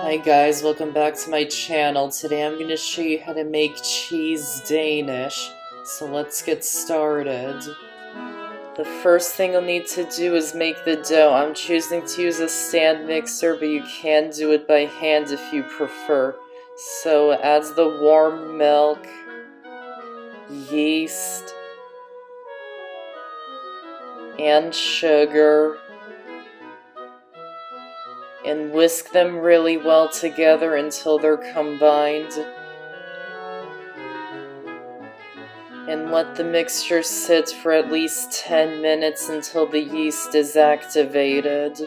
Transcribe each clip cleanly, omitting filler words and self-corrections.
Hi guys, welcome back to my channel. Today I'm going to show you how to make cheese Danish. So let's get started. The first thing you'll need to do is make the dough. I'm choosing to use a stand mixer, but you can do it by hand if you prefer. So add the warm milk, yeast, and sugar, and whisk them really well together until they're combined. And let the mixture sit for at least 10 minutes until the yeast is activated.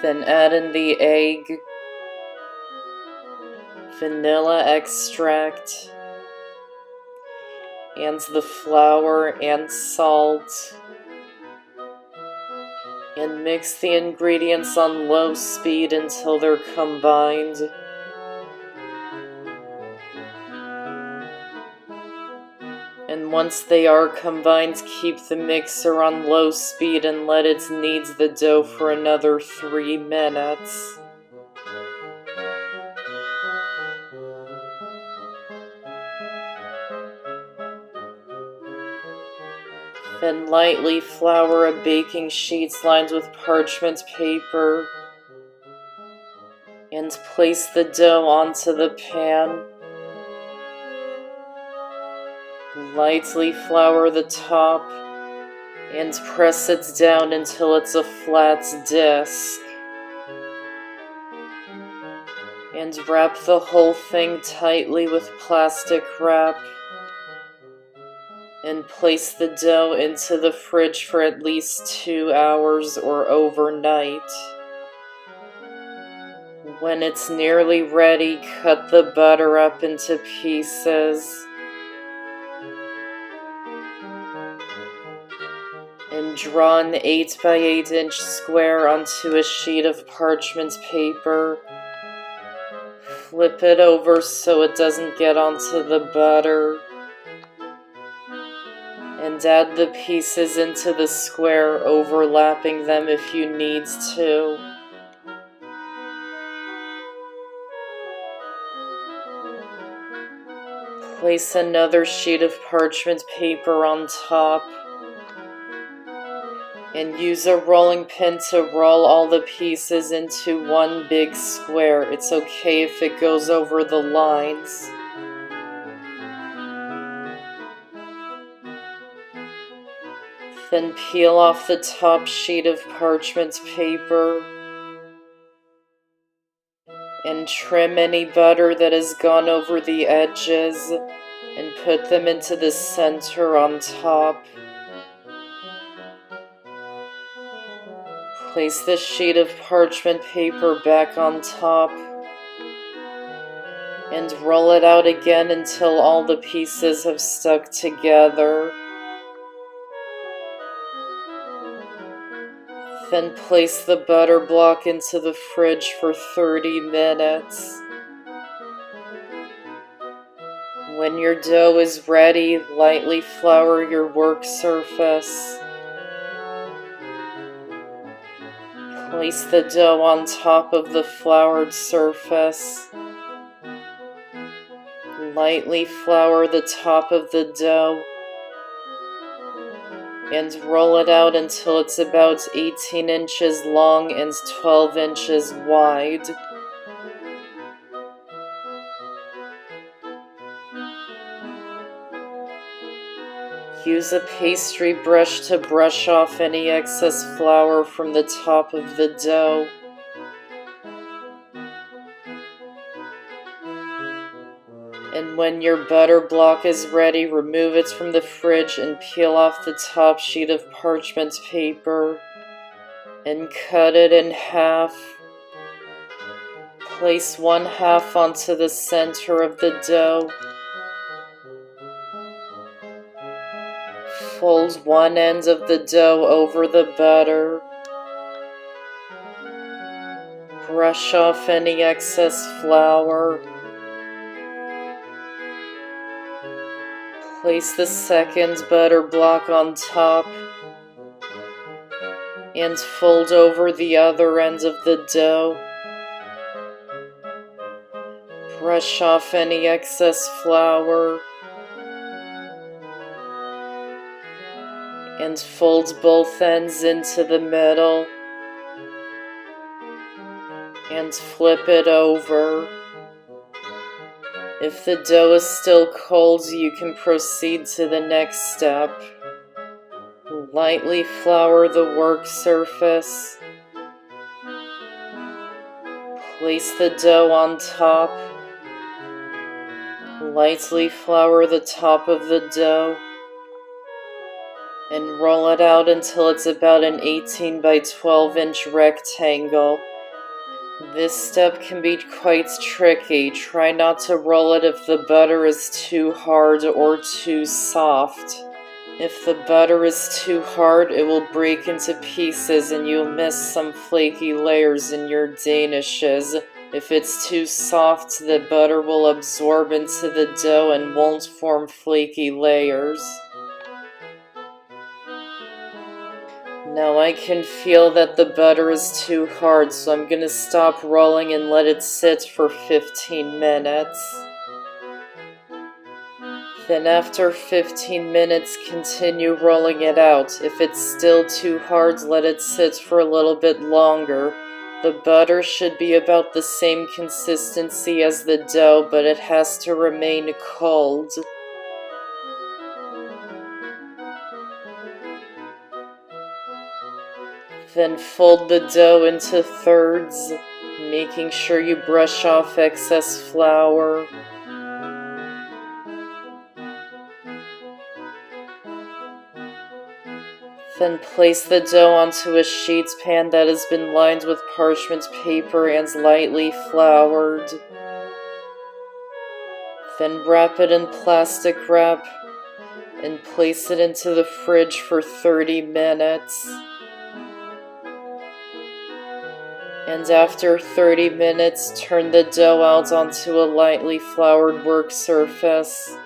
Then add in the egg, vanilla extract, and the flour and salt. And mix the ingredients on low speed until they're combined. And once they are combined, keep the mixer on low speed and let it knead the dough for another 3 minutes. Then lightly flour a baking sheet lined with parchment paper and place the dough onto the pan. Lightly flour the top and press it down until it's a flat disc. And wrap the whole thing tightly with plastic wrap. And place the dough into the fridge for at least 2 hours or overnight. When it's nearly ready, cut the butter up into pieces. And draw an 8 by 8 inch square onto a sheet of parchment paper. Flip it over so it doesn't get onto the butter. And add the pieces into the square, overlapping them if you need to. Place another sheet of parchment paper on top. And use a rolling pin to roll all the pieces into one big square. It's okay if it goes over the lines. Then peel off the top sheet of parchment paper and trim any butter that has gone over the edges and put them into the center on top. Place the sheet of parchment paper back on top and roll it out again until all the pieces have stuck together. Then place the butter block into the fridge for 30 minutes. When your dough is ready, lightly flour your work surface. Place the dough on top of the floured surface. Lightly flour the top of the dough. And roll it out until it's about 18 inches long and 12 inches wide. Use a pastry brush to brush off any excess flour from the top of the dough. And when your butter block is ready, remove it from the fridge and peel off the top sheet of parchment paper and cut it in half. Place one half onto the center of the dough. Fold one end of the dough over the butter. Brush off any excess flour. Place the second butter block on top and fold over the other end of the dough. Brush off any excess flour and fold both ends into the middle and flip it over. If the dough is still cold, you can proceed to the next step. Lightly flour the work surface. Place the dough on top. Lightly flour the top of the dough and roll it out until it's about an 18 by 12 inch rectangle. This step can be quite tricky. Try not to roll it if the butter is too hard or too soft. If the butter is too hard, it will break into pieces and you'll miss some flaky layers in your danishes. If it's too soft, the butter will absorb into the dough and won't form flaky layers. Now I can feel that the butter is too hard, so I'm going to stop rolling and let it sit for 15 minutes. Then after 15 minutes, continue rolling it out. If it's still too hard, let it sit for a little bit longer. The butter should be about the same consistency as the dough, but it has to remain cold. Then fold the dough into thirds, making sure you brush off excess flour. Then place the dough onto a sheet pan that has been lined with parchment paper and lightly floured. Then wrap it in plastic wrap and place it into the fridge for 30 minutes. And after 30 minutes, turn the dough out onto a lightly floured work surface.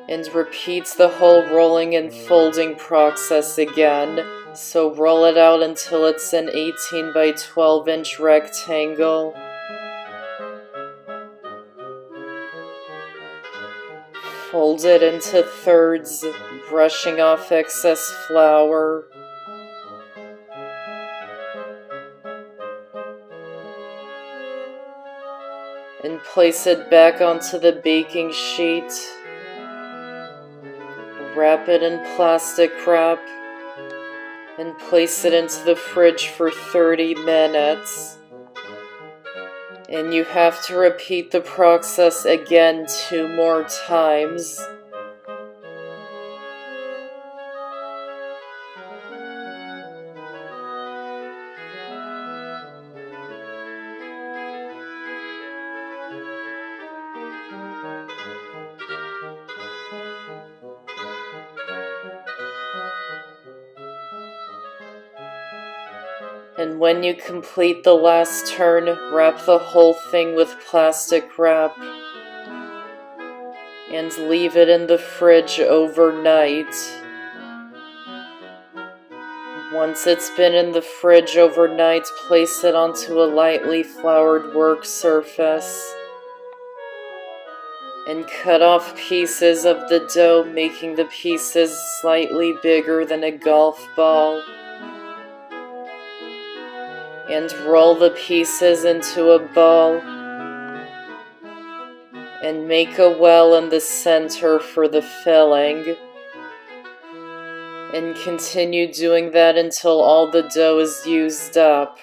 And repeat the whole rolling and folding process again. So roll it out until it's an 18 by 12 inch rectangle. Fold it into thirds, brushing off excess flour. And place it back onto the baking sheet. Wrap it in plastic wrap and place it into the fridge for 30 minutes. And you have to repeat the process again 2 more times. And when you complete the last turn, wrap the whole thing with plastic wrap and leave it in the fridge overnight. Once it's been in the fridge overnight, place it onto a lightly floured work surface and cut off pieces of the dough, making the pieces slightly bigger than a golf ball. And roll the pieces into a ball and make a well in the center for the filling. And continue doing that until all the dough is used up.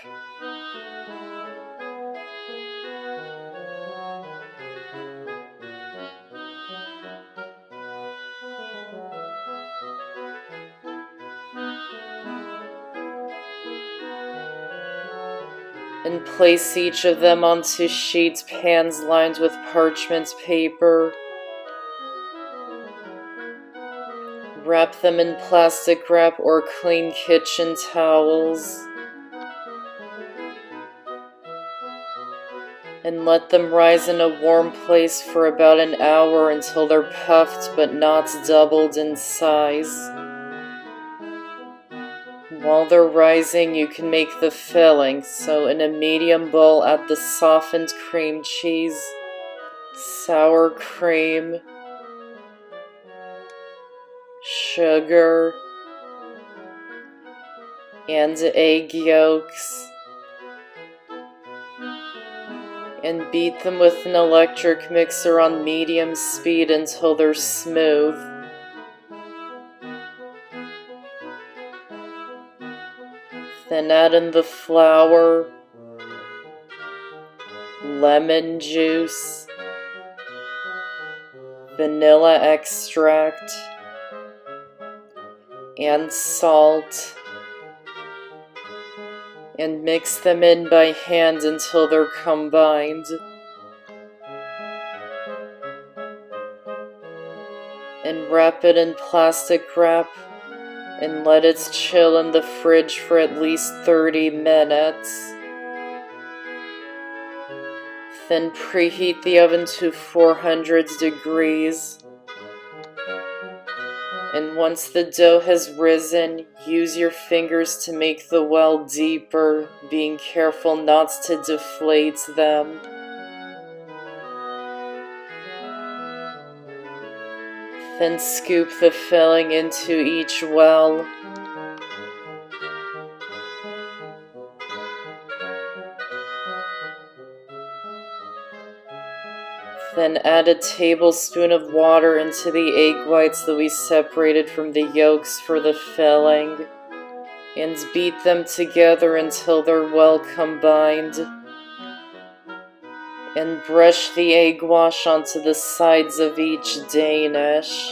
And place each of them onto sheet pans lined with parchment paper. Wrap them in plastic wrap or clean kitchen towels. And let them rise in a warm place for about an hour until they're puffed but not doubled in size. While they're rising, you can make the filling. So in a medium bowl, add the softened cream cheese, sour cream, sugar, and egg yolks, and beat them with an electric mixer on medium speed until they're smooth. Then add in the flour, lemon juice, vanilla extract, and salt, and mix them in by hand until they're combined. And wrap it in plastic wrap and let it chill in the fridge for at least 30 minutes. Then preheat the oven to 400 degrees. And once the dough has risen, use your fingers to make the well deeper, being careful not to deflate them. Then scoop the filling into each well. Then add a tablespoon of water into the egg whites that we separated from the yolks for the filling, and beat them together until they're well combined. And brush the egg wash onto the sides of each Danish.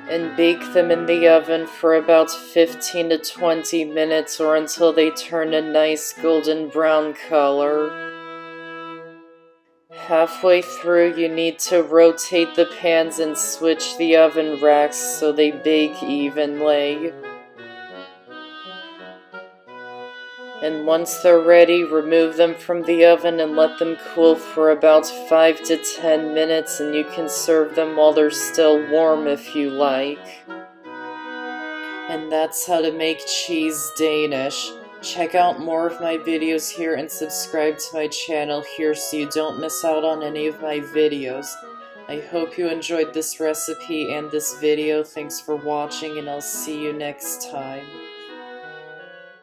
And bake them in the oven for about 15 to 20 minutes or until they turn a nice golden brown color. Halfway through, you need to rotate the pans and switch the oven racks so they bake evenly. And once they're ready, remove them from the oven and let them cool for about 5 to 10 minutes, and you can serve them while they're still warm if you like. And that's how to make cheese Danish. Check out more of my videos here and subscribe to my channel here so you don't miss out on any of my videos. I hope you enjoyed this recipe and this video. Thanks for watching, and I'll see you next time.